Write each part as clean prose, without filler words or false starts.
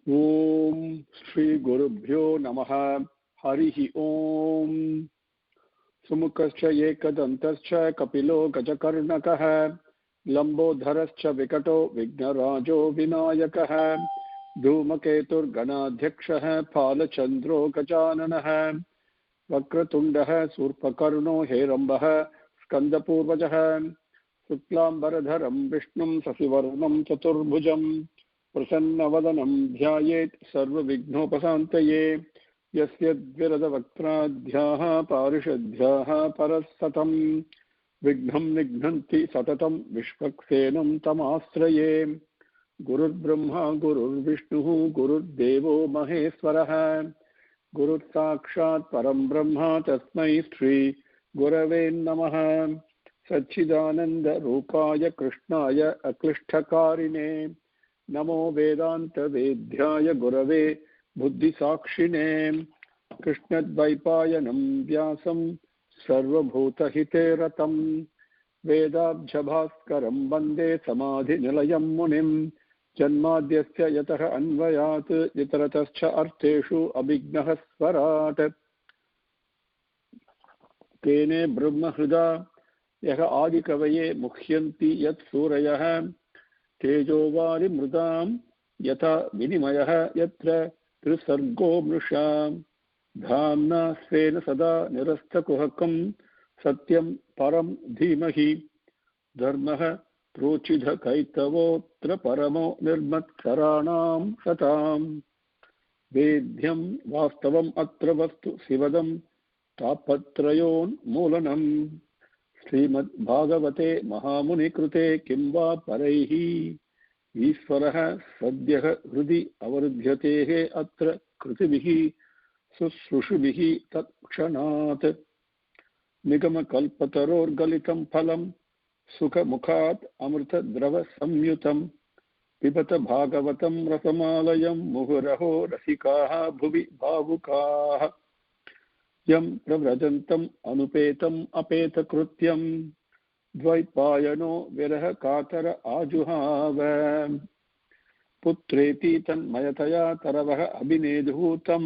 ओम श्री गुरुभ्यो नमः। हरिः ओम। सुमुखश्च एकदन्तश्च कपिलो गजकर्णकः लंबोदरश्च विकटो विघ्नराजो विनायकः धूमकेतुर्गणाध्यक्षः फालचन्द्रो गजाननः वक्रतुण्डः शूर्पकर्णो हेरम्बः स्कन्दपूर्वजः शुक्लाम्बरधरं विष्णुं शशिवर्णं चतुर्भुजं प्रसन्नवदनं ध्यायेत् सर्वविघ्नोपशान्तये यस्य द्विरदवक्त्राद्याः पारिषद्याः परस्सतं विघ्नं निघ्नन्ति सततं विश्वक्सेनं तमाश्रये। गुरुर्ब्रह्मा गुरुर्विष्णुः गुरुर्देवो महेश्वरः गुरुसाक्षात् परं ब्रह्म तस्मै श्री गुरवे नमः। सच्चिदानंद रूपाय कृष्णाय अक्लिष्टकारिणे नमो वेदांत वेद्याय गुरवे बुद्धिसाक्षिणे कृष्णद्वैपायनं व्यासं सर्वभूतहिते रतं वेदाब्जभास्करं वन्दे समाधिनिलयं मुनिं जन्माद्यस्य यतः अन्वयात् इतरतश्च अर्थेषु अभिज्ञः स्वराट् तेने ब्रह्महृदा यः आदिकवये मुह्यन्ति यत् सूरयः तेजोवारिमृदां यथा विनिमयः यत्र त्रिसर्गो मृषा धाम्ना स्वेन सदा निरस्तकुहकं सत्यं परं धीमहि धर्मः प्रोचिधकैतवोऽत्र परमो निर्मत्सराणां सतां वेद्यं वास्तवम् अत्र वस्तु शिवदं तापत्रयोन्मूलनम् श्रीमद्भागवते महामुनिकृते किं वा परैः ईश्वरः सद्यः हृदि अवरुध्यतेः अत्र कृतिभिः शुश्रूषुभिः तत्क्षणात् निगमकल्पतरोर्गलितं फलं सुखमुखात् अमृतद्रवसंयुतं पिबत भागवतं रसमालयं मुहुरहो रसिकाः भुवि भावुकाः यं प्रव्रजन्तम् अनुपेतम् अपेतकृत्यं द्वैपायनो विरह कातर आजुहाव पुत्रेति तन्मयतया तरवः अभिनेदूतं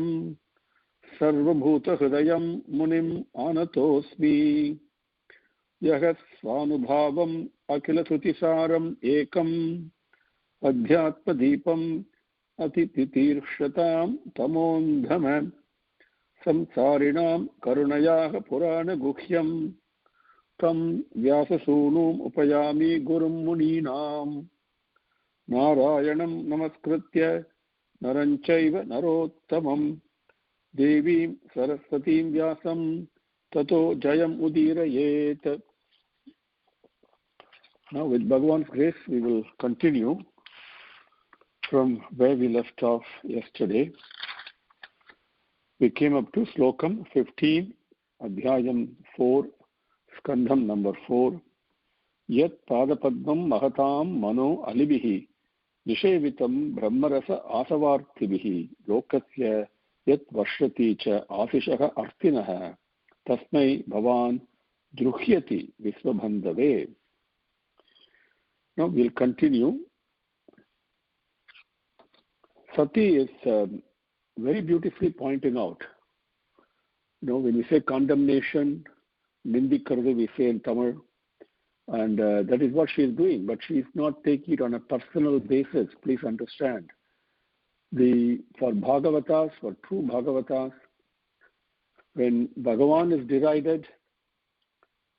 सर्वभूतहृदयं मुनिम् आनतोऽस्मि यः स्वानुभावम् अखिलश्रुतिसारम् एकम् अध्यात्मदीपम् अतितितीर्षतां तमोन्धम संसारिणां करुणयाः पुराणगुह्यं तं व्याससूनुम् उपयामि गुरुं मुनीनां नारायणं नमस्कृत्य नरं चैव नरोत्तमं देवीं सरस्वतीं व्यासं ततो जयम् उदीरयेत्. Now with Bhagavan's grace we will continue from where we left off yesterday. We came up to Slokam 15, Adhyayam 4, Skandham number 4. Yat Padapadmam Mahatam Mano Alibihi Nishevitam Brahmarasa Asavarthibihi Lokasya Yat Varshati Cha Asishaha Artinaha Tasmai Bhavan Druhyati Visvabhandave. Now we'll continue. Sati is very beautifully pointing out, when we say condemnation, Nindikarve we say in Tamil, and that is what she is doing, but she is not taking it on a personal basis. Please understand. For Bhagavatas, for true Bhagavatas, when Bhagavan is derided,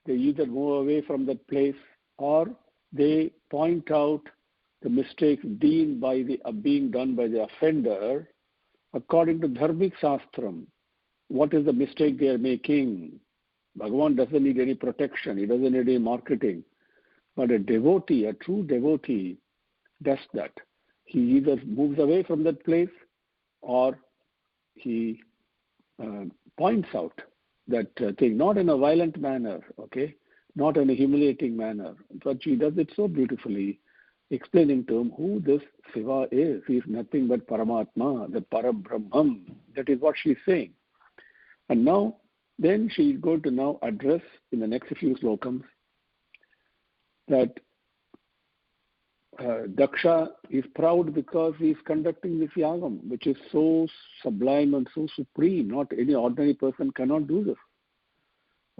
they either move away from that place or they point out the mistakes being done by the offender. According to Dharmik Shastram, what is the mistake they are making? Bhagavan doesn't need any protection. He doesn't need any marketing. But a devotee, a true devotee, does that. He either moves away from that place or he points out that thing, not in a violent manner, okay? Not in a humiliating manner. But she does it so beautifully, explaining to him who this Shiva is. He is nothing but Paramatma, the Parabrahman. That is what she is saying. And now, then she is going to now address in the next few slokams that Daksha is proud because he is conducting this yagam, which is so sublime and so supreme. Not any ordinary person cannot do this.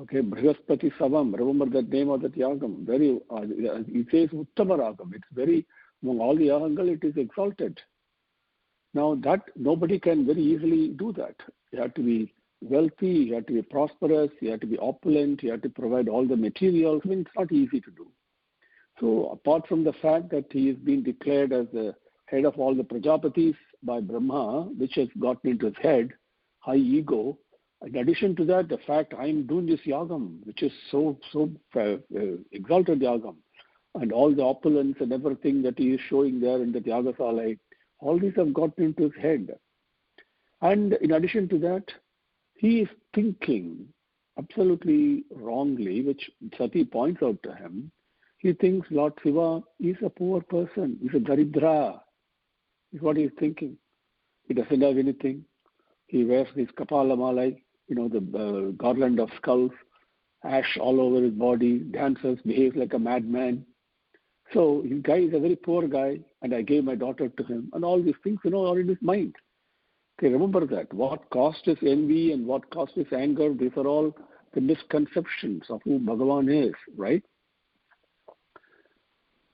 Okay, Brihaspati Savam, remember that name of that yagam. Very, it says Uttama Ragam. It's very, among all the yagangal, it is exalted. Now that nobody can very easily do that. You have to be wealthy, you have to be prosperous, you have to be opulent, you have to provide all the materials. I mean, it's not easy to do. So apart from the fact that he is being declared as the head of all the Prajapatis by Brahma, which has gotten into his head, high ego, in addition to that, the fact I am doing this yagam, which is so exalted yagam, and all the opulence and everything that he is showing there in the Yagasalai, all these have gotten into his head. And in addition to that, he is thinking absolutely wrongly, which Sati points out to him. He thinks Lord Shiva is a poor person, he's a Daridra, is what he is thinking. He doesn't have anything. He wears his Kapala Malai, the garland of skulls, ash all over his body, dances, behaves like a madman. So his guy is a very poor guy, and I gave my daughter to him, and all these things, are in his mind. Okay, remember that. What caused his envy and what caused his anger, these are all the misconceptions of who Bhagavan is, right?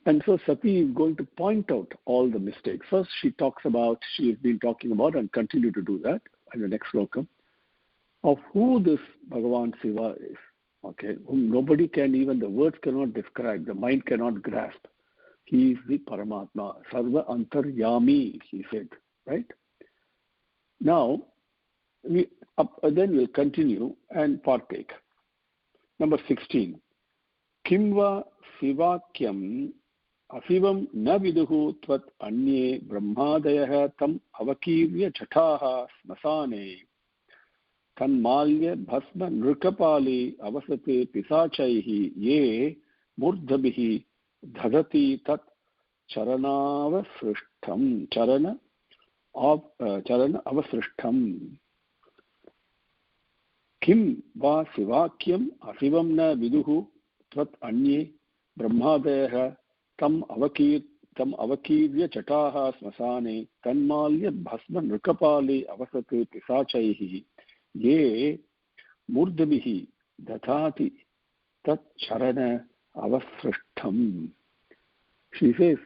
And so Sati is going to point out all the mistakes. First, she has been talking about, and continue to do that in the next sloka, of who this Bhagavan Shiva is. Okay, whom nobody can, even the words cannot describe, the mind cannot grasp. He is the Paramatma, Sarva Antaryami, he said, right? Now, then we'll continue and partake. Number 16. Kimva Sivakyam Asivam na viduhu tvat anye brahmadayah tam avakirya chataha smasane Tanmalya bhasma nrukapali avasate pisachaihi ye murdhabihi dhadati tat charanavasrishtam charana avasrishtam. Kim va sivakyam asivam na viduhu tvat anye brahmadayah tam avakirya chataha smasane tanmalya bhasma nrukapali avasate pisachaihi ye murdhabihi dathati tat charana avasrishtam. She says,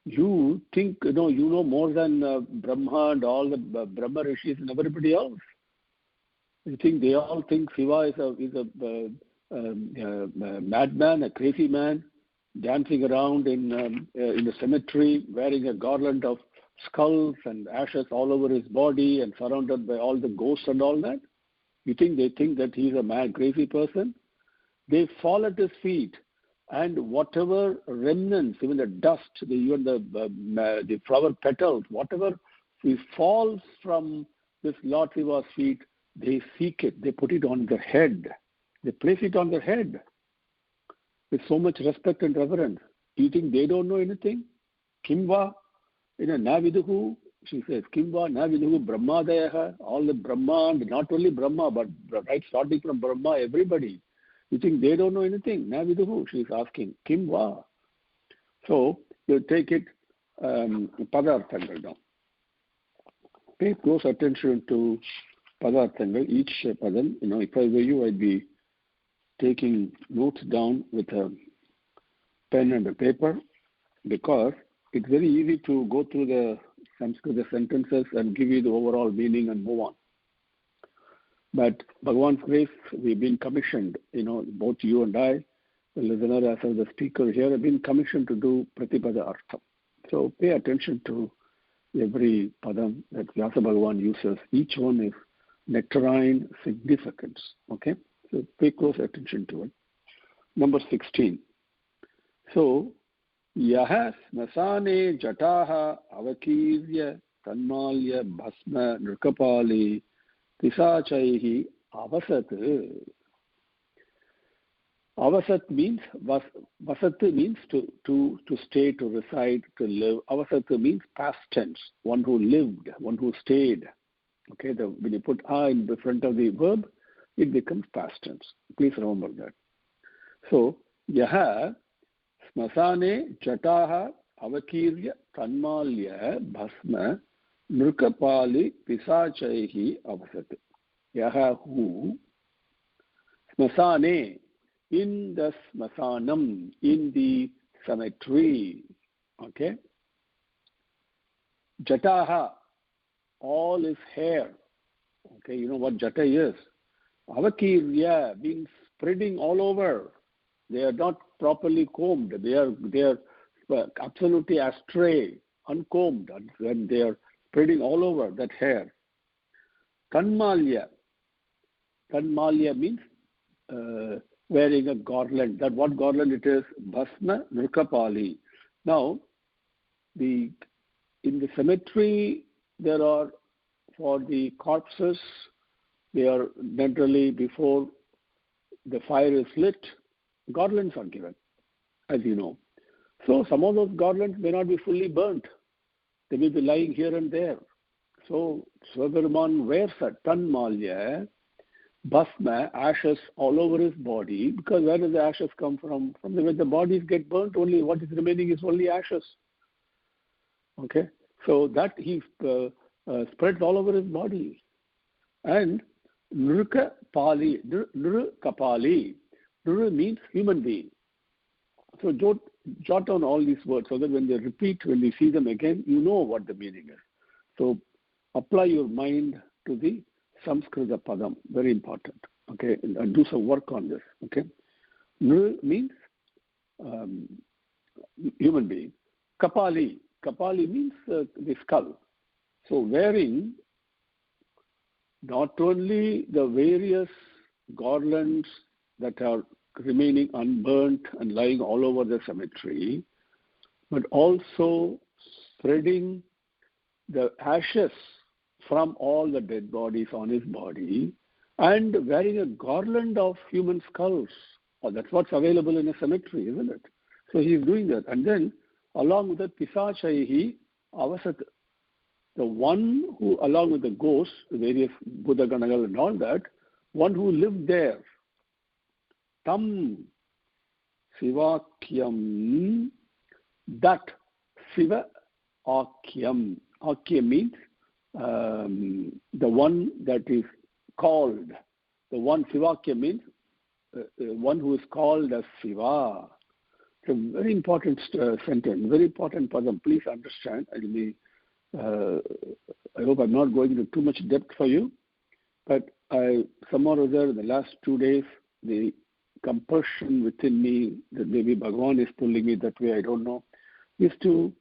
you think you know more than Brahma and all the Brahma Rishis and everybody else. You think they all think Shiva is a madman, a crazy man, dancing around in the cemetery, wearing a garland of skulls and ashes all over his body and surrounded by all the ghosts and all that? You think they think that he's a mad, crazy person? They fall at his feet, and whatever remnants, even the dust, even the flower petals, whatever falls from this Lord Shiva's feet, they seek it, they put it on their head. They place it on their head with so much respect and reverence. Do you think they don't know anything? Kimva? Na viduhu, she says, Kimva na viduhu brahmadayah, all the Brahma, and not only Brahma, but right starting from Brahma, everybody. You think they don't know anything? Na viduhu, she is asking, Kimva. So, you take it, Padarthangal now. Pay close attention to Padarthangal, each Padam. If I were you, I'd be taking notes down with a pen and a paper, because it's very easy to go through the Sanskrit sentences and give you the overall meaning and move on. But Bhagavan's grace, we've been commissioned, both you and I, the listener as well as the speaker here, have been commissioned to do Pratipada Artham. So pay attention to every padam that Vyasa Bhagavan uses. Each one is nectarine significance. Okay? So pay close attention to it. Number 16. So, Yaha smasane jataha avakirya tanmalya bhasma nrukapali pisachaihi avasat. Avasat means, vasat means to stay, to reside, to live. Avasat means past tense, one who lived, one who stayed. Okay, when you put a in the front of the verb, it becomes past tense. Please remember that. So, yaha smasane jataha avakirya tanmalya bhasma nrukapali pisachaihi avasat. Yaha who smasane, in the smasanam, in the cemetery. Okay. Jataha, all his hair. Okay, you know what jata is. Avakirya means spreading all over. They are not properly combed. They are absolutely astray, uncombed, and they are spreading all over that hair. Tanmalya. Tanmalya means wearing a garland. That what garland it is? Bhasma Nrukapali. Now, in the cemetery, there are, for the corpses, they are generally, before the fire is lit, garlands are given, as you know. So some of those garlands may not be fully burnt. They may be lying here and there. So Sivaperuman wears a tanmalya, bhasma, ashes all over his body, because where does the ashes come from? From when the bodies get burnt, only what is remaining is only ashes. Okay, so that he spreads all over his body. And Nrukapali, Nrukapali, Nru means human being. So jot down all these words so that when they repeat, when we see them again, you know what the meaning is. So apply your mind to the Samskrita Padam, very important. Okay, and do some work on this. Okay, Nru means human being. Kapali means the skull. So wearing not only the various garlands that are remaining unburnt and lying all over the cemetery, but also spreading the ashes from all the dead bodies on his body and wearing a garland of human skulls. Oh, that's what's available in a cemetery, isn't it? So he's doing that. And then along with that, Pisachaihi Avasat, the one who, along with the ghosts, the various Buddha Ganagal and all that, one who lived there, Tam Sivakyam, that Siva Akyam. Akyam means the one that is called. The one Sivakyam means one who is called as Siva. It's a very important sentence, very important padam. Please understand. I hope I'm not going into too much depth for you, but some or other in the last 2 days, the compulsion within me that maybe Bhagavan is pulling me that way, I don't know, is to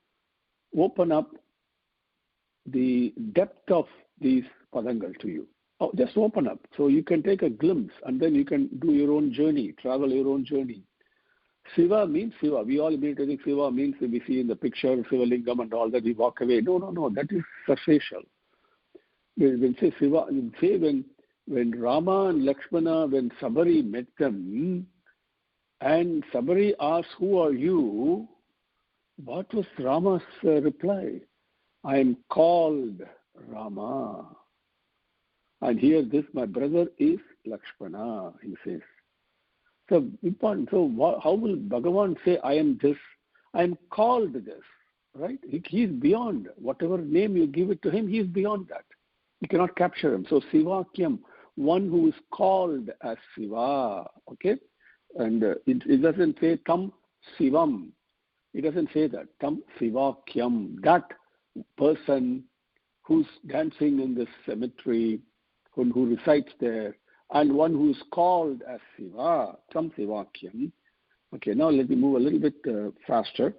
open up the depth of these padangal to you. Oh, just open up so you can take a glimpse and then you can do your own journey, travel your own journey. Siva means Siva. We all immediately think Siva means we see in the picture Siva Lingam and all that, we walk away. No, that is superficial. When say Siva, say when Rama and Lakshmana, when Sabari met them, and Sabari asked, "Who are you?" What was Rama's reply? "I am called Rama." And here, this my brother is Lakshmana, he says. So important. So how will Bhagavan say, "I am this, I am called this," right? He is beyond. Whatever name you give it to him, he is beyond that. You cannot capture him. So Sivakyam, one who is called as Siva, okay? And it doesn't say Tam Sivam. It doesn't say that. Tam Sivakyam, that person who's dancing in this cemetery, who resides there, and one who is called as Siva, Tam Sivakyam. Okay, now let me move a little bit faster.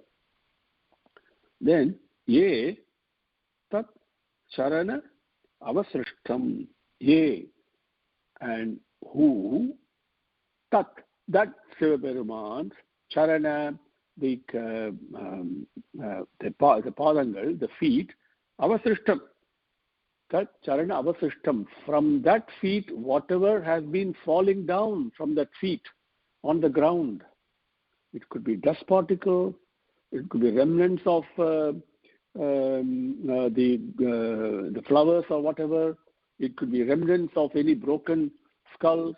Then, Ye Tat Charana Avasrishtam, Ye, and who, Tat, that Sivaperuman's Charana, the padangal, the feet, Avasrishtam, that Charana Avasrishtam, from that feet, whatever has been falling down from that feet on the ground. It could be dust particle, it could be remnants of the flowers or whatever. It could be remnants of any broken skulls.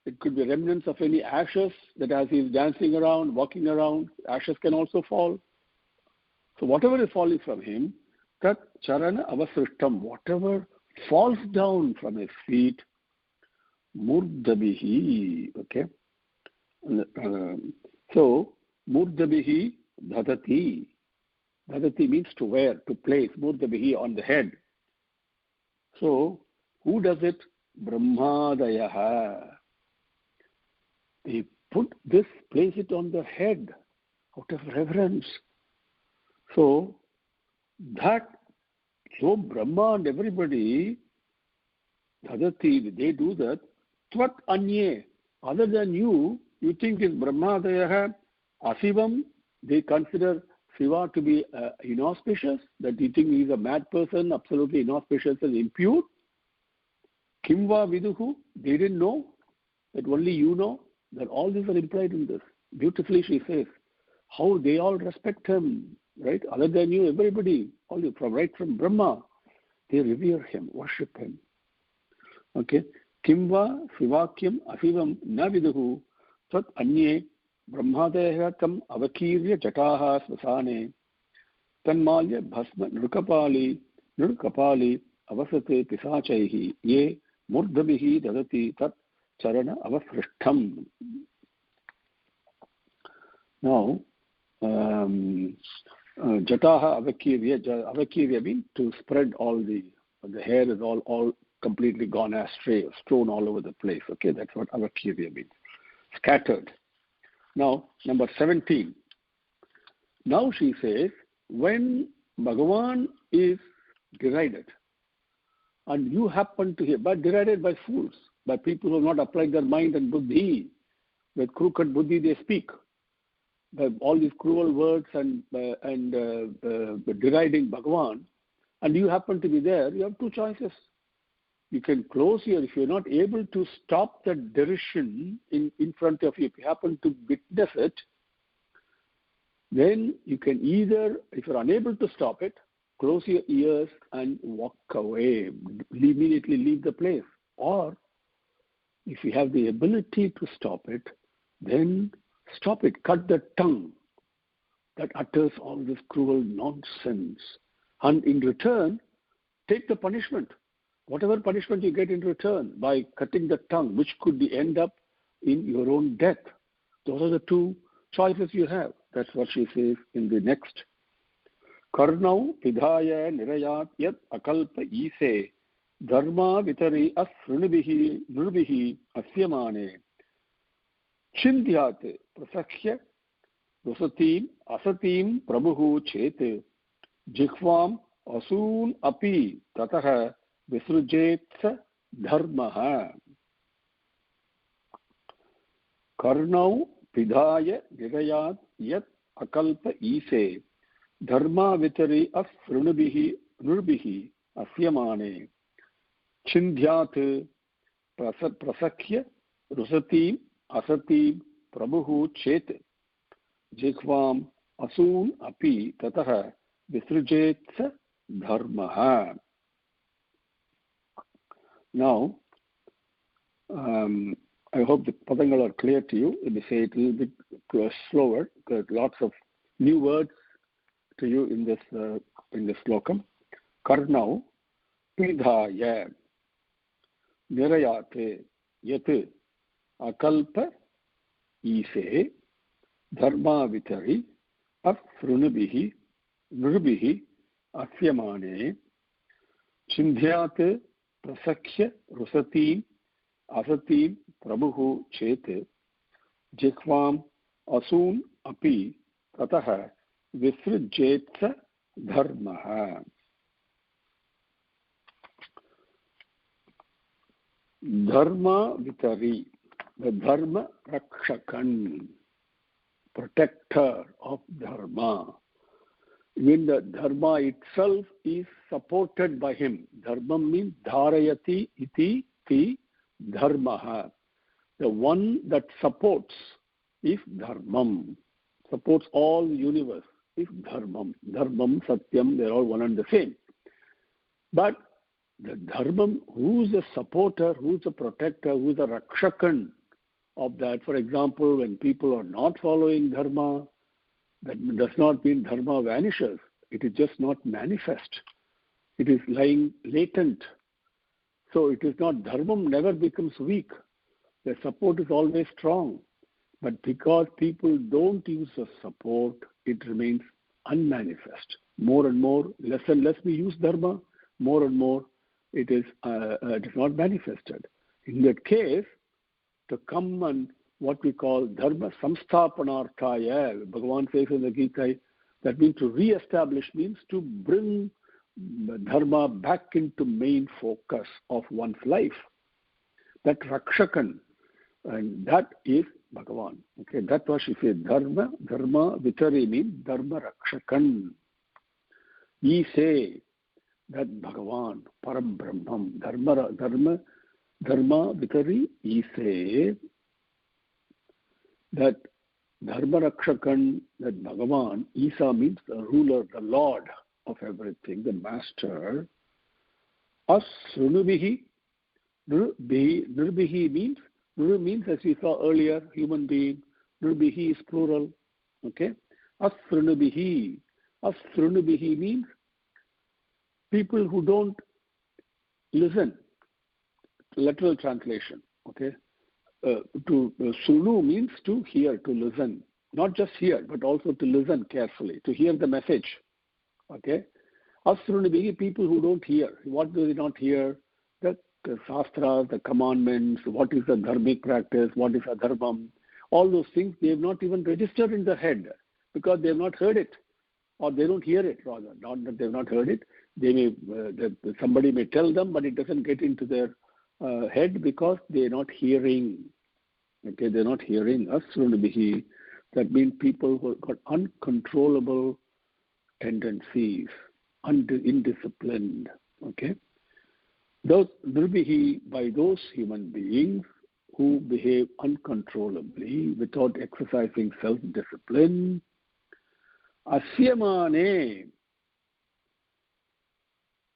It could be remnants of any ashes that as he's dancing around, walking around, ashes can also fall. So whatever is falling from him, tat charana avasrishtam, whatever falls down from his feet, murdabihi, okay? So murdabihi dhadati. Dhadati means to wear, to place, murdabihi on the head. So who does it? Brahmadayaha. They put this, place it on the head out of reverence. So Brahma and everybody, Dhadati, they do that. Tvat anye, other than you think is Brahmadayaha, Asivam, they consider Shiva to be inauspicious, that you think he is a mad person, absolutely inauspicious and impure. Kimva viduhu, they didn't know, that only you know, that all these are implied in this. Beautifully she says, how they all respect him, right? Other than you, everybody, all you, from Brahma, they revere him, worship him. Okay? Kimva Shivakyam Asivam na viduhu tat anye Brahmadeha tam avakirya jataha svasane tanmalya bhasma nrukapali avasate pisachaihi ye murdhabihi dadati tat charana avasrishtham. Now, jataha avakirya means to spread all the hair is all completely gone astray, strewn all over the place. Okay, that's what avakirya means. Scattered. Now, number 17. Now she says, when Bhagavan is derided, and you happen to hear, but derided by fools, by people who have not applied their mind and buddhi, with crooked buddhi they speak, by all these cruel words and deriding Bhagavan, and you happen to be there, you have two choices. You can close here. If you're not able to stop the derision in front of you, if you happen to witness it, then you can either, if you're unable to stop it, close your ears and walk away, immediately leave the place. Or if you have the ability to stop it, then stop it, cut the tongue that utters all this cruel nonsense. And in return, take the punishment. Whatever punishment you get in return by cutting the tongue, which could end up in your own death. Those are the two choices you have. That's what she says in the next. Karnau pidhaya nirayat yat akalpa ise dharma vitari asrunubihi asyamane chindhyat prasakhya rusatim asatim prabhu chet jikhvam asoon api tatah visrujetsa dharmaha. Karnau pidhaya nirayat yat akalpa ise dharma vitari asrunubihi asyamane chindhyat prasakhya rusatim asatim prabhu chet jikhvam asoon api tatah visrujetsa dharmaha. Now, I hope the padangal are clear to you. Let me say it a little bit slower, because lots of new words to you in this slokam. Karnau pidhaya nirayate yat akalpa ise dharma vitari afrunubihi nurbihi asyamane chindhyat prasakhya rusatim asatim prabhu chet jikhvam asoon api tatah visrujetsa dharmaha. Dharma vitari, the dharma rakshakan, protector of dharma. Even the dharma itself is supported by him. Dharma means dharayati iti ti dharmaha. The one that supports is dharmam. Supports all the universe is dharmam. Dharmam, satyam, they're all one and the same. But the dharmam, who's the supporter, who's the protector, who's the rakshakan of that? For example, when people are not following dharma, That does not mean dharma vanishes. It is just not manifest. It is lying latent. So it is not, dharma never becomes weak. The support is always strong. But because people don't use the support, it remains unmanifest. More and more, less and less we use dharma, more and more it is not manifested. In that case, to come and what we call dharma samsthapanarthaya, Bhagavan says in the Gita, that means to re-establish, means to bring dharma back into main focus of one's life. That Rakshakan, and that is Bhagavan. Okay, that was she said, dharma vitari means dharma Rakshakan. Ye say that Bhagavan, Param Brahmam, dharma vitari, ye say that dharma Rakshakan, that Bhagavan, Isa means the ruler, the Lord of everything, the master. Asrunubihi, nirbihi means, Nuru means, as we saw earlier, human being. Nirbihi is plural. Okay? Asrunubihi. Asrunubihi means people who don't listen. Literal translation. Okay? Sunu means to hear, to listen. Not just hear, but also to listen carefully, to hear the message. Okay? Asrunubihi, people who don't hear. What do they not hear? The Shastras, the commandments, what is the dharmic practice, what is a dharmam, all those things they have not even registered in the head because they have not heard it, or they don't hear it rather. Not that they have not heard it, they may somebody may tell them, but it doesn't get into their head because they are not hearing. Okay, they are not hearing. Asrunubihi, that means people who have got uncontrollable tendencies, indisciplined. Okay. Those nirbihi, by those human beings who behave uncontrollably without exercising self-discipline. Asyamane.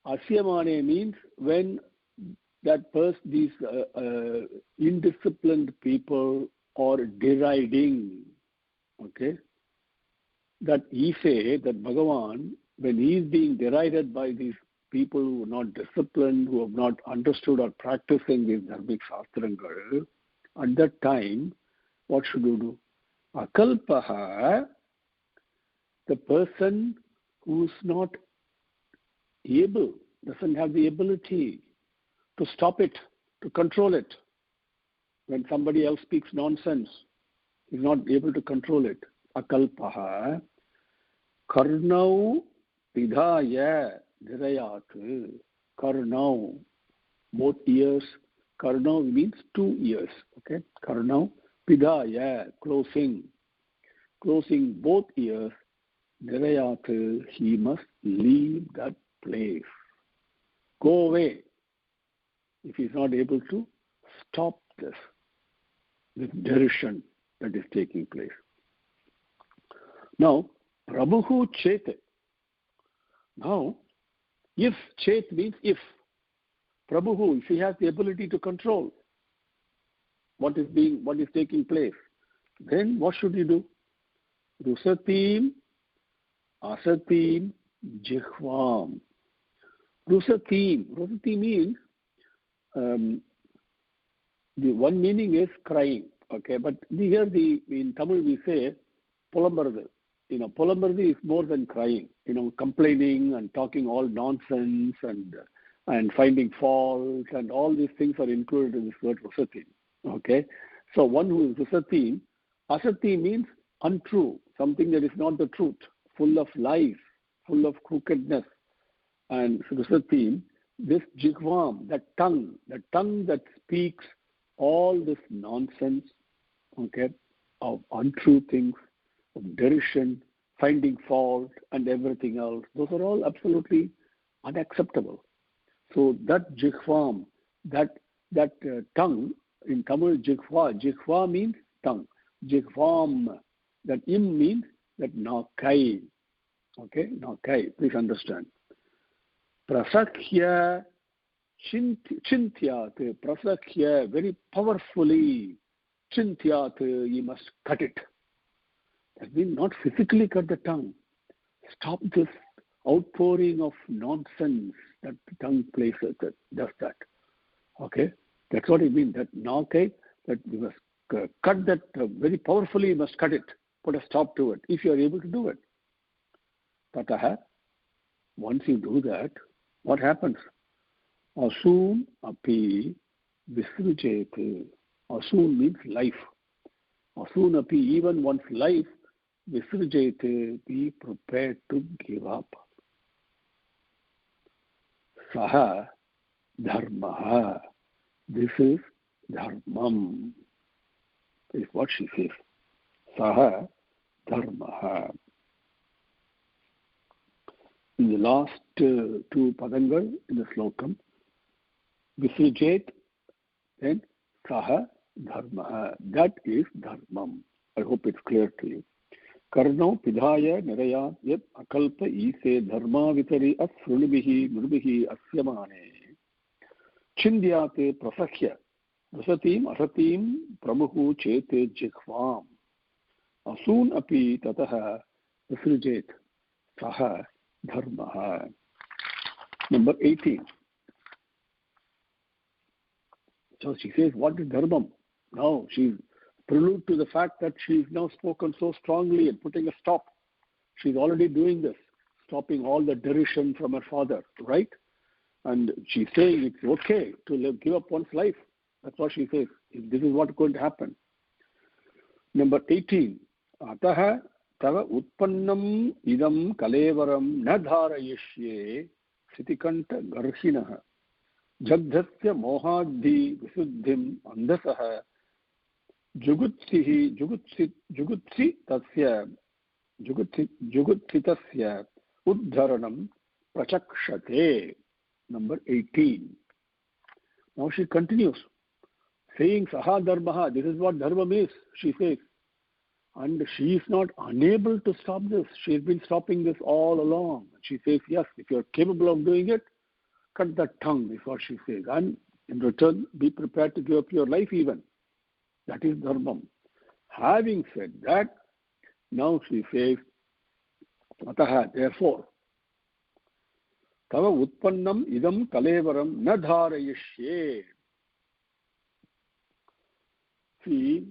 Asyamane means when that person, these indisciplined people are deriding. Okay? That he say that Bhagavan, when he is being derided by these people who are not disciplined, who have not understood or practicing these dharmic shastrangal, at that time, what should you do? Akalpaha, the person who's not able, doesn't have the ability to stop it, to control it. When somebody else speaks nonsense, he's not able to control it. Akalpaha, karnau pidhaya dhirayat, karnau, both ears. Karnau means 2 ears. Okay, karnau pidhaya, closing both ears. Dhirayat, he must leave that place, go away, if he is not able to stop this derision that is taking place. Now, Prabhuhu Chet. Now, if Chet means if, Prabhuhu, if he has the ability to control what is taking place, then what should he do? Rusatim, asatim, jihvam. Rusatim means, the one meaning is crying. Okay, but here in Tamil we say pulambaradu. Pulambaradu is more than crying. Complaining and talking all nonsense and finding faults and all these things are included in this word rusatim. Okay, so one who is rusatim, asati means untrue, something that is not the truth, full of lies, full of crookedness. And rusatim, this jigvam, the tongue that speaks all this nonsense, okay, of untrue things, of derision, finding fault, and everything else, those are all absolutely unacceptable. So that jihvam, that tongue, in Tamil jihva means tongue. Jihvam, that im means that nakai. Okay, nakai, please understand. Prasakhya chintyat, prasakhya, very powerfully, chintyat, you must cut it. That means not physically cut the tongue. Stop this outpouring of nonsense that the tongue places, that does that. Okay? That's what it means. That now, okay, that we must cut that very powerfully, you must cut it. Put a stop to it, if you are able to do it. Tataha, once you do that, what happens? Asoon api visrujete. Asoon means life. Asoon api, even one's life, visrujete, be prepared to give up. Saha dharmaha. This is dharmam, is what she says. Saha dharmaha. In the last two padangal in the slokam, visrujet, then saha dharmaha. That is dharmam. I hope it's clear to you. Karno pidhaya niraya yat akalpa ise dharma vitari asrulibihi nurbihi asyamane chindyate prasakya vasatim asatim pramuhu chete jikhvam asoon api tataha visrujet saha dharmaha. Number 18. So she says, what is dharmam? Now she's prelude to the fact that she's now spoken so strongly and putting a stop. She's already doing this, stopping all the derision from her father, right? And she's saying it's okay to give up one's life. That's what she says. This is what's going to happen. Number 18. Ataha tava utpannam idam kalevaram na dharayishye sitikanta garhinaha jagdhasya mohadhi visuddhim andasaha jugutsitasya uddharanam prachakshate. Number 18. Now she continues saying saha dharmaha. This is what dharma is, she says. And she is not unable to stop this. She has been stopping this all along. She says, yes, if you are capable of doing it, cut that tongue, is what she says. And in return, be prepared to give up your life even. That is dharmam. Having said that, now she says, ataha, therefore, tava utpannam idam kalevaram na dharayishye. See,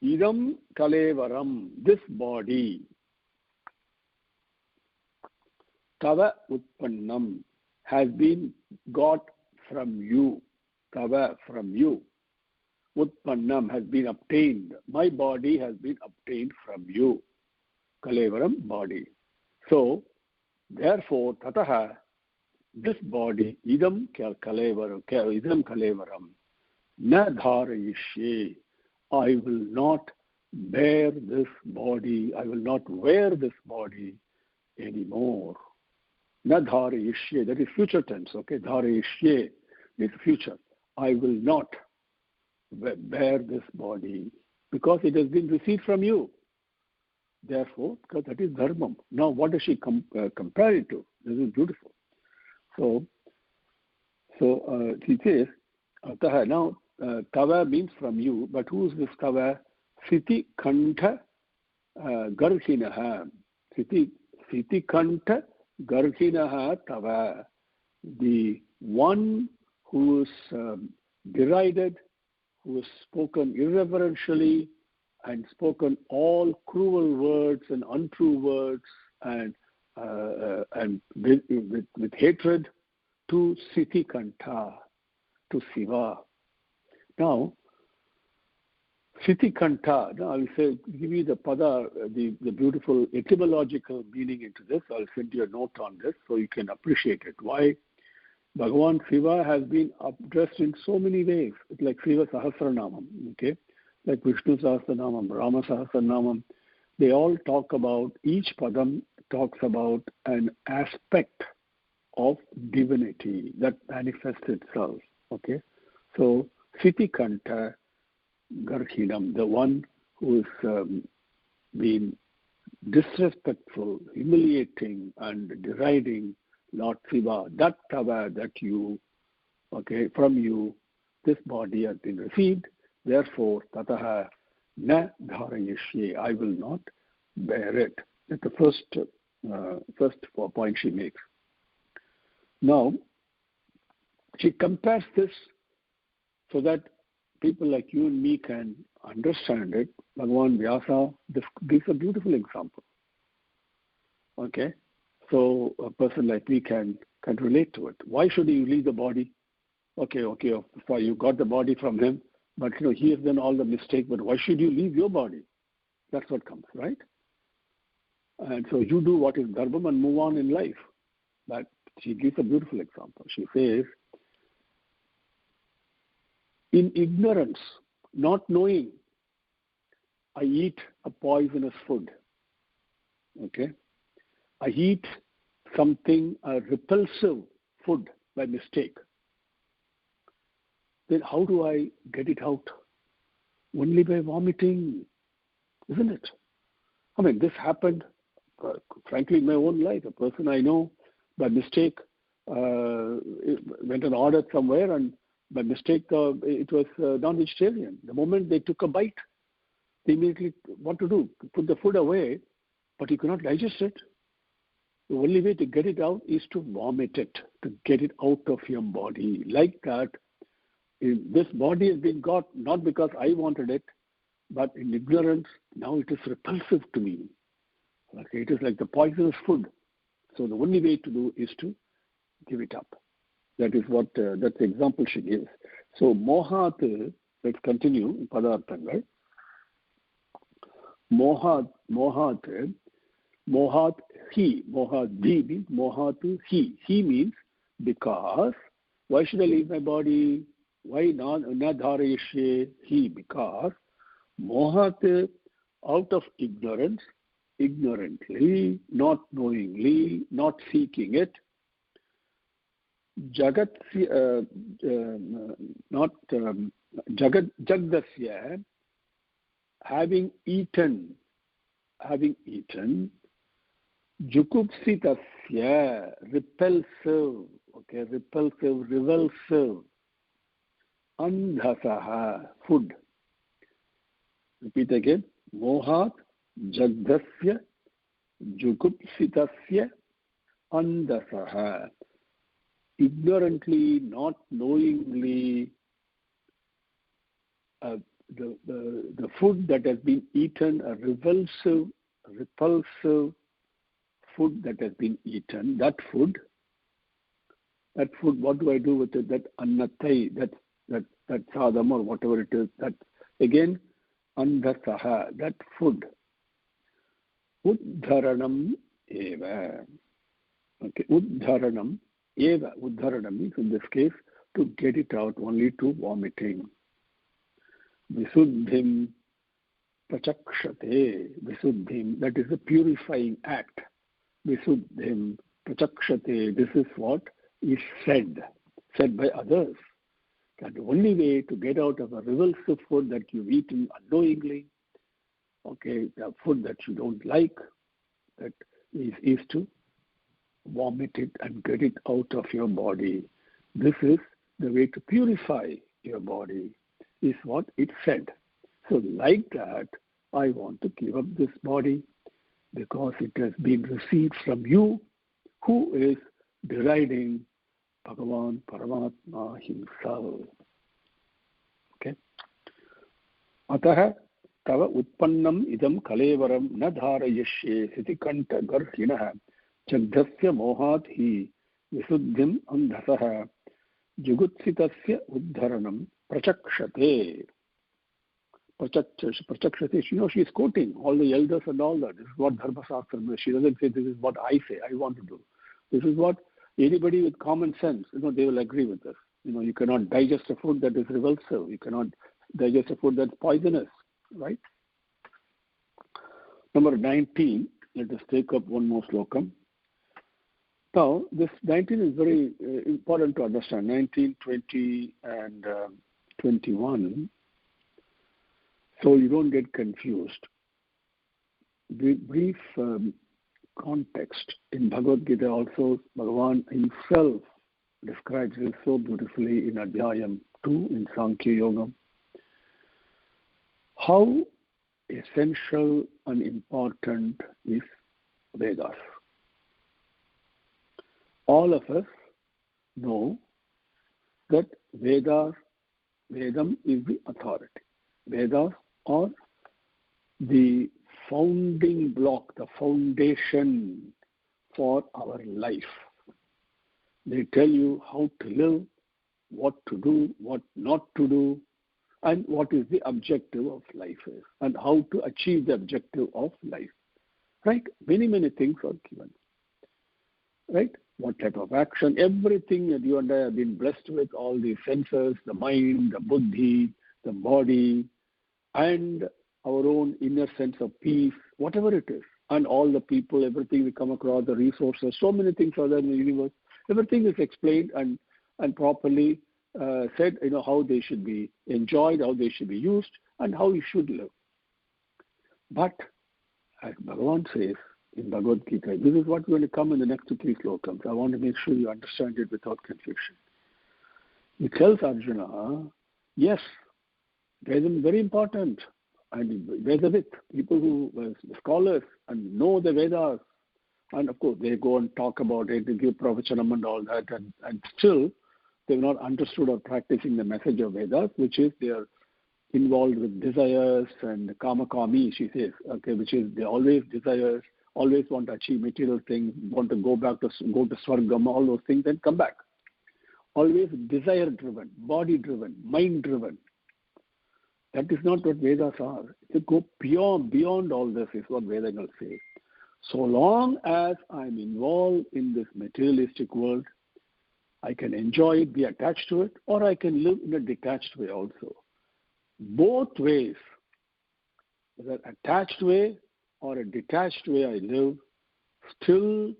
idam kalevaram, this body, tava utpannam, has been got from you. Tava, from you. Utpannam, has been obtained. My body has been obtained from you. Kalevaram, body. So, therefore, tataha, this body, idam kalevaram, na dharayishye. I will not bear this body, I will not wear this body anymore. Na dharayishye, that is future tense, okay? Dharayishye is future. I will not bear this body because it has been received from you. Therefore, because that is dharmam. Now, what does she compare it to? This is beautiful. So she says, ataha, now, tava means from you, but who is this tava? Siti kantha garhinaha. Siti kantha garhinaha tava. The one who is derided, who is spoken irreverentially and spoken all cruel words and untrue words and with hatred, to Siti Kantha, to Shiva. Now, Siti Kantha, now I'll say, give you the pada, the beautiful etymological meaning into this. I'll send you a note on this so you can appreciate it. Why? Bhagavan Shiva has been addressed in so many ways. It's like Shiva Sahasranamam, okay? Like Vishnu Sahasranamam, Rama Sahasranamam. They all talk about, each padam talks about an aspect of divinity that manifests itself, okay? So, Siti Kantha Garhinam, the one who is been disrespectful, humiliating, and deriding Lord Shiva, that tava that you, okay, from you, this body has been received. Therefore, tataha, na dharayishye, I will not bear it. That's the first point she makes. Now, she compares this so that people like you and me can understand it. Bhagavan Vyasa gives a beautiful example. Okay? So a person like me can relate to it. Why should he leave the body? Okay, so you got the body from him, but he has done all the mistake, but why should you leave your body? That's what comes, right? And so you do what is dharma and move on in life. But she gives a beautiful example. She says, in ignorance, not knowing, I eat a poisonous food. Okay? I eat something, a repulsive food by mistake. Then how do I get it out? Only by vomiting, isn't it? I mean, this happened, frankly, in my own life. A person I know, by mistake, went and ordered somewhere, and by mistake, it was non-vegetarian. The moment they took a bite, they immediately, what to do? Put the food away, but you cannot digest it. The only way to get it out is to vomit it, to get it out of your body. Like that, this body has been got not because I wanted it, but in ignorance, now it is repulsive to me. Okay, it is like the poisonous food. So the only way to do is to give it up. That is what, that's the example she gives. So mohat, let's continue, padarthangal. Mohat, he means mohat he. He means because. Why should I leave my body? Why not dharayishye? He, because mohat, out of ignorance, ignorantly, not knowingly, not seeking it. Jagdasya, having eaten, jukupsitasya, repulsive, revulsive, andhasaha, food. Repeat again. Mohat, jagdasya, jukupsitasya, andhasaha. Ignorantly, not knowingly, the food that has been eaten, a repulsive food that has been eaten, that food, what do I do with it? That annatai, that sadam or whatever it is, that again, andhasaha, that food. Uddharanam eva. Okay, uddharanam eva. Uddharanam means in this case, to get it out, only to vomiting. Visuddhim prachakshate. Visuddhim, that is a purifying act. Visuddhim prachakshate. This is what is said by others. That the only way to get out of a repulsive food that you've eaten unknowingly, okay, the food that you don't like, that is to vomit it and get it out of your body. This is the way to purify your body, is what it said. So like that, I want to give up this body because it has been received from you, who is deriding Bhagavan Paramatma himself. Okay? Ataha tava utpannam idam kalevaram na dharayishye sitikanta garhinah jagdasya mohat hi visuddhim andhasaha jugutsitasya uddharanam prachakshate. Prachakshate, she is quoting all the elders and all that. This is what Dharma Shastra says. She doesn't say this is what I say, I want to do. This is what anybody with common sense, they will agree with this. You cannot digest a food that is repulsive. You cannot digest a food that's poisonous, right? Number 19, let us take up one more slokam. Now, this 19 is very important to understand. 19, 20, and 21. So you don't get confused. Brief context. In Bhagavad Gita also, Bhagavan himself describes it so beautifully in Adhyayam 2 in Sankhya Yoga. How essential and important is Vedas. All of us know that Vedam is the authority. Vedas are the founding block, the foundation for our life. They tell you how to live, what to do, what not to do, and what is the objective of life is, and how to achieve the objective of life. Right? Many, many things are given. Right? What type of action, everything that you and I have been blessed with, all the senses, the mind, the buddhi, the body, and our own inner sense of peace, whatever it is, and all the people, everything we come across, the resources, so many things are there in the universe. Everything is explained and properly said, how they should be enjoyed, how they should be used, and how you should live. But, as Bhagavan says in Bhagavad Gita, this is what is going to come in the next 3 slokams. I want to make sure you understand it without confusion. He tells Arjuna, yes, Vedam is very important. And Vedavit, people who are scholars and know the Vedas, and of course they go and talk about it, they give pravachanam and all that, and still they've not understood or practicing the message of Vedas, which is they are involved with desires and kamakami, she says, okay, which is they always desires, always want to achieve material things, want to go to Swargam, all those things, and come back. Always desire-driven, body-driven, mind-driven. That is not what Vedas are. They go beyond all this is what Vedas say. So long as I'm involved in this materialistic world, I can enjoy it, be attached to it, or I can live in a detached way also. Both ways, whether attached way or a detached way I live, still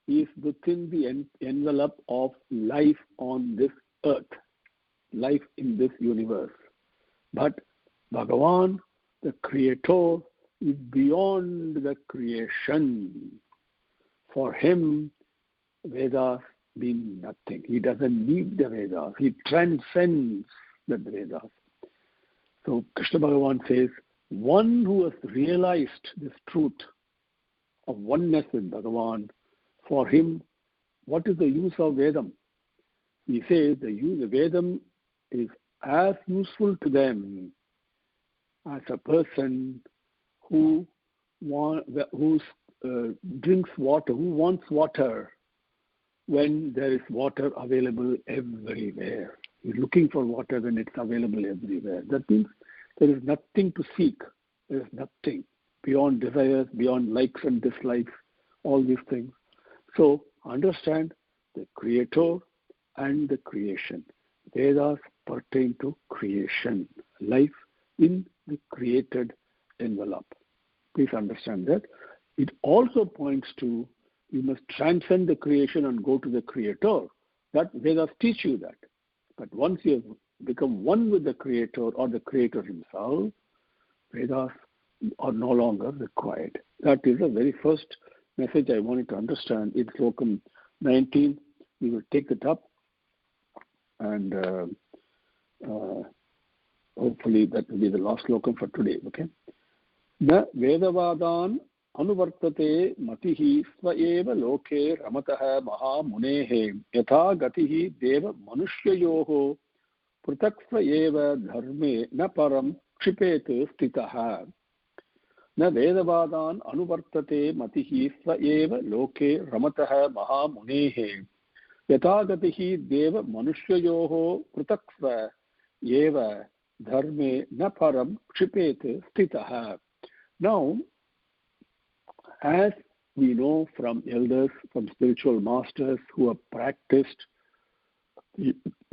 is within the envelope of life on this earth, life in this universe. But Bhagavan, the Creator, is beyond the creation. For him, Vedas mean nothing. He doesn't need the Vedas. He transcends the Vedas. So Krishna Bhagavan says, one who has realized this truth of oneness with Bhagavan, for him, what is the use of Vedam? He says the Vedam is as useful to them as a person who drinks water, who wants water when there is water available everywhere. He's looking for water when it's available everywhere. That means there is nothing to seek. There is nothing beyond desires, beyond likes and dislikes, all these things. So understand the Creator and the creation. Vedas pertain to creation, life in the created envelope. Please understand that. It also points to you must transcend the creation and go to the Creator. That Vedas teach you that. But once you have become one with the Creator or the Creator himself, Vedas are no longer required. That is the very first message I wanted to understand in Slokam 19. We will take it up and hopefully that will be the last Slokam for today. Okay? Na Vedavadan anuvartate matihi svaeva loke ramataha maha munehe yatha gatihi deva manushyayoho prutak svaeva dharme na param kshipet stitaha. Na Vedavadan anuvartate matihi svaeva loke ramataha maha munehe yatha gatihi deva manushyayoho prutak svaeva dharme na param kshipet stitaha. Now, as we know from elders, from spiritual masters who have practiced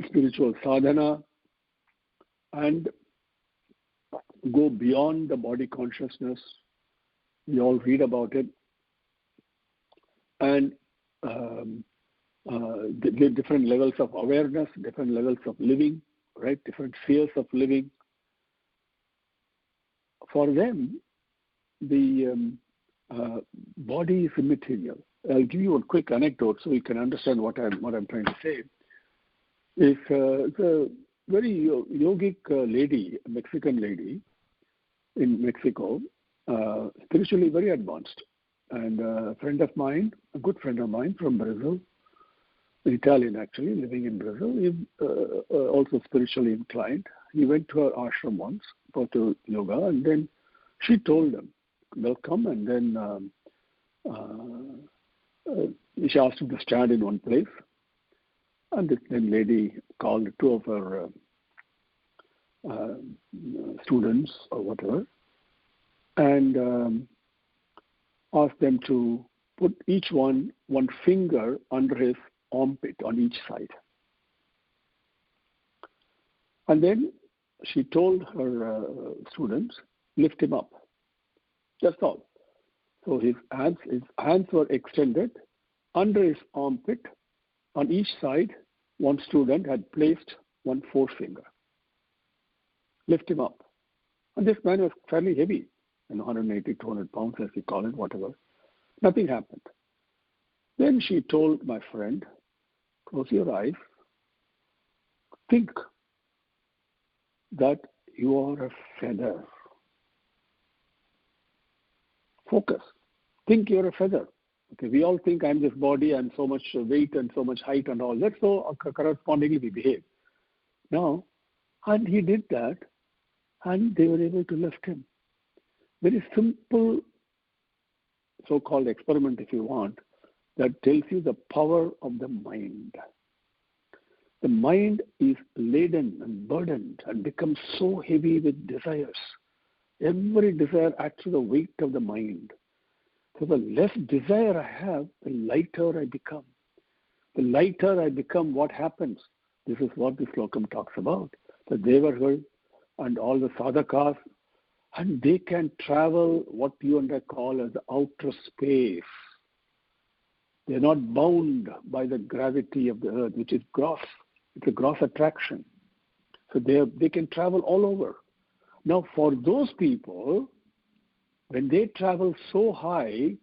spiritual sadhana and go beyond the body consciousness, we all read about it, and the different levels of awareness, different levels of living, right? Different spheres of living. For them, the body is immaterial. I'll give you a quick anecdote so you can understand what I'm trying to say. It's a very yogic lady, a Mexican lady, in Mexico, spiritually very advanced. And a friend of mine, a good friend of mine from Brazil, an Italian actually, living in Brazil, also spiritually inclined. He went to her ashram once for to yoga, and then she told him, welcome, and then she asked him to stand in one place. And this then lady called two of her students or whatever, and asked them to put each one finger under his armpit on each side. And then she told her students, lift him up. That's all. So his hands were extended under his armpit. On each side, one student had placed one forefinger. Lift him up. And this man was fairly heavy, 180, 200 pounds, as we call it, whatever. Nothing happened. Then she told my friend, close your eyes. Think that you are a feather. Focus. Think you're a feather. Okay, we all think I'm this body, I'm so much weight and so much height and all that, so correspondingly we behave. Now, and he did that, and they were able to lift him. Very simple so-called experiment, if you want, that tells you the power of the mind. The mind is laden and burdened and becomes so heavy with desires. Every desire adds to the weight of the mind. So the less desire I have, the lighter I become. The lighter I become, what happens? This is what this slokam talks about. The Devagas and all the sadhakas, and they can travel what you and I call as the outer space. They're not bound by the gravity of the earth, which is gross. It's a gross attraction. So they can travel all over. Now, for those people, when they travel so high,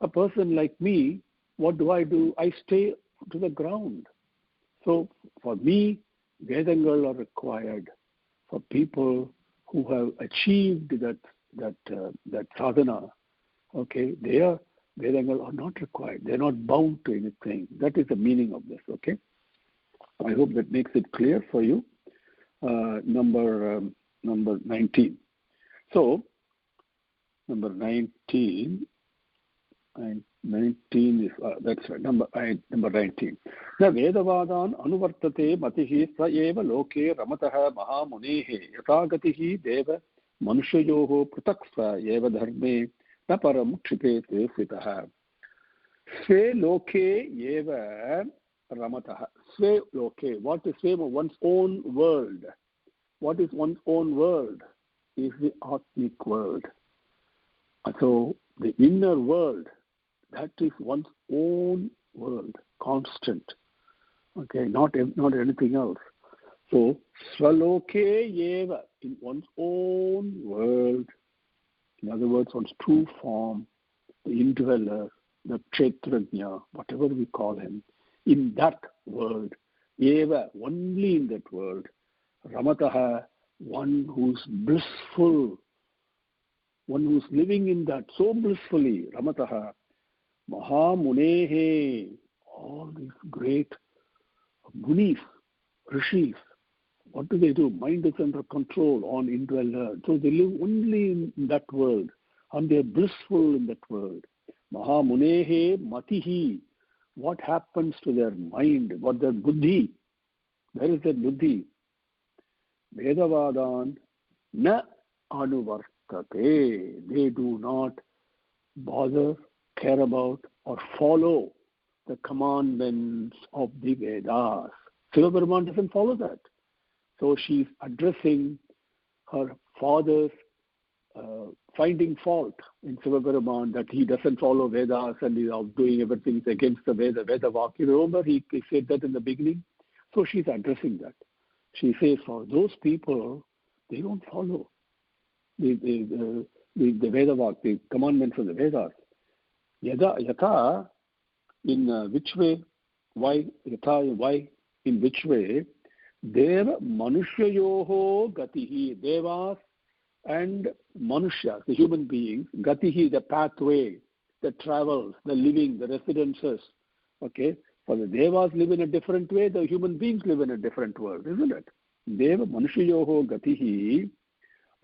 a person like me, what do? I stay to the ground. So for me, Vedangal are required for people who have achieved that sadhana. Okay, Vedangal are not required. They're not bound to anything. That is the meaning of this. Okay, I hope that makes it clear for you. Number 19. So number 19 is that's right. Number 19. Na Vedavadan anuvartate matihi sa eva loke ramataha mahamunehe yatagatihi deva manushyoho prataksa eva dharme na param kshipete sitaha. Sve loke eva ramataha. Sve loke. What is sve? One's own world. What is one's own world? Is the Atmic world. So the inner world, that is one's own world, constant. Okay, not anything else. So Svaloke Yeva, in one's own world, in other words, one's true form, the indweller, the Kshetrajna, whatever we call him, in that world, Yeva, only in that world, Ramataha, one who's blissful, one who's living in that so blissfully, Ramataha, Mahamunehe, all these great munis, rishis, what do? Mind is under control on indweller. So they live only in that world, and they're blissful in that world. Mahamunehe matihi, what happens to their mind, what their buddhi? Where is their buddhi? Vedavadan na anuvartate. They do not bother, care about, or follow the commandments of the Vedas. Sivabrahman doesn't follow that. So she's addressing her father's finding fault in Sivabrahman that he doesn't follow Vedas and he's out doing everything against the Vedavak. You remember he said that in the beginning? So she's addressing that. She says for those people, they don't follow the Vedavak, the commandments of the Vedas. Yata, in which way? Why? Yata, why? In which way? Deva Manushyayoho Gatihi. Devas and Manushya, the human beings, Gatihi, the pathway, the travels, the living, the residences. Okay? For the Devas live in a different way, the human beings live in a different world, isn't it? Deva Manushyoho Gatihi,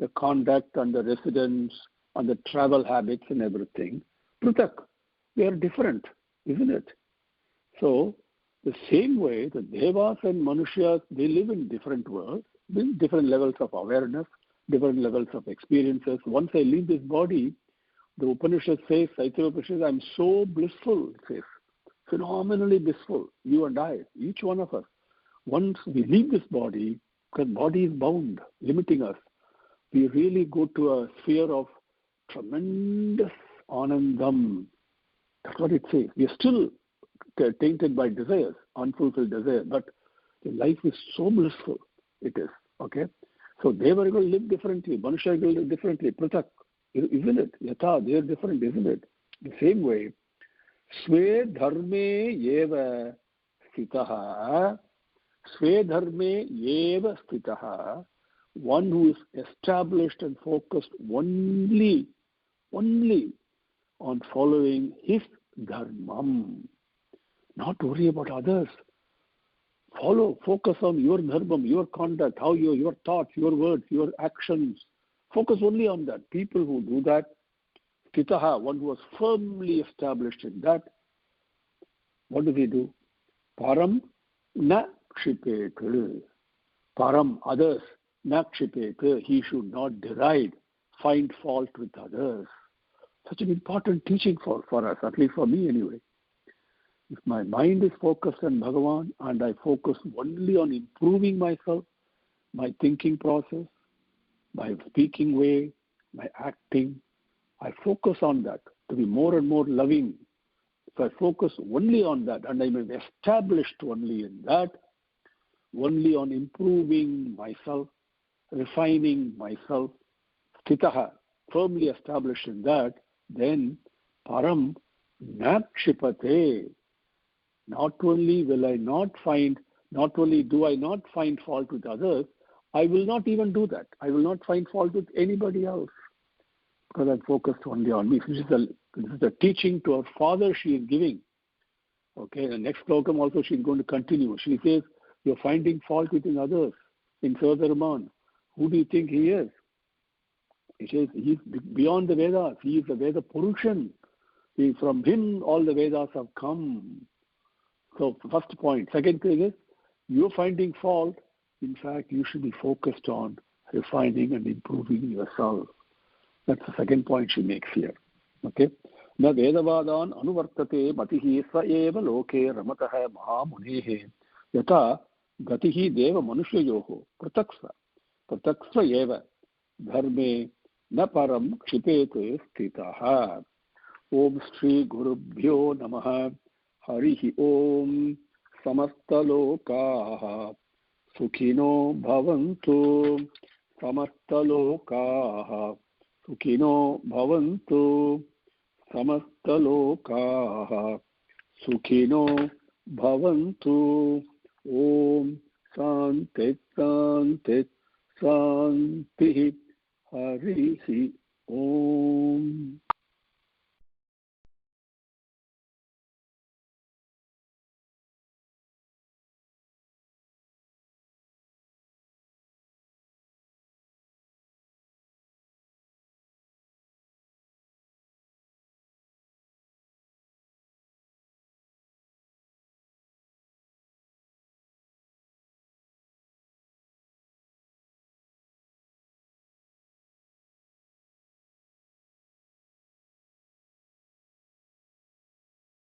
the conduct and the residence and the travel habits and everything. Prutak, they are different, isn't it? So, the same way, the Devas and Manushyas, they live in different worlds, with different levels of awareness, different levels of experiences. Once I leave this body, the Upanishad says, Saitya Upanishad, I'm so blissful, it says, phenomenally blissful, you and I, each one of us. Once we leave this body, because body is bound, limiting us, we really go to a sphere of tremendous anandam. That's what it says. We are still tainted by desires, unfulfilled desires, but the life is so blissful, it is. Okay? So they were going to live differently, Manusha will live differently, Pratak, isn't it? Yatha, they are different, isn't it? The same way, Swe dharme yeva sthitaha, Swe dharme yeva sthitaha, one who is established and focused only on following his dharmam. Not worry about others. Focus on your dharmam, your conduct, how your thoughts, your words, your actions. Focus only on that. People who do that, Stitaha, one who was firmly established in that, what does he do? Param na kshipet. Param, others, na kshipet. He should not deride, find fault with others. Such an important teaching for us, at least for me anyway. If my mind is focused on Bhagavan and I focus only on improving myself, my thinking process, my speaking way, my acting, I focus on that to be more and more loving. If I focus only on that and I'm established only in that, only on improving myself, refining myself, sthitaha, firmly established in that, then param nakshipate. Not only do I not find fault with others, I will not even do that. I will not find fault with anybody else because I'm focused only on me. This is the teaching to our father she is giving. Okay, the next slogan also she is going to continue. She says, you're finding fault within others. In Sodaraman, who do you think he is? He says he's beyond the Vedas. He is the Veda Purushan. From him all the Vedas have come. So first point. Second thing is, you're finding fault. In fact, you should be focused on refining and improving yourself. That's the second point she makes here. Okay? Na vedavadan anuvartate matihi sa eva loke ramataha mahamunehe yata gatihi deva manushyayoho prataksa eva dharme na param kshipete sthitaha. Om Shri Gurubhyo Namaha. Harihi Om. Samastalokaha Sukhino Bhavantu. Samastalokaha Sukhino Bhavantu. Samastalokaha Sukhino Bhavantu. Om Santit Santit Santi. Harihi Om.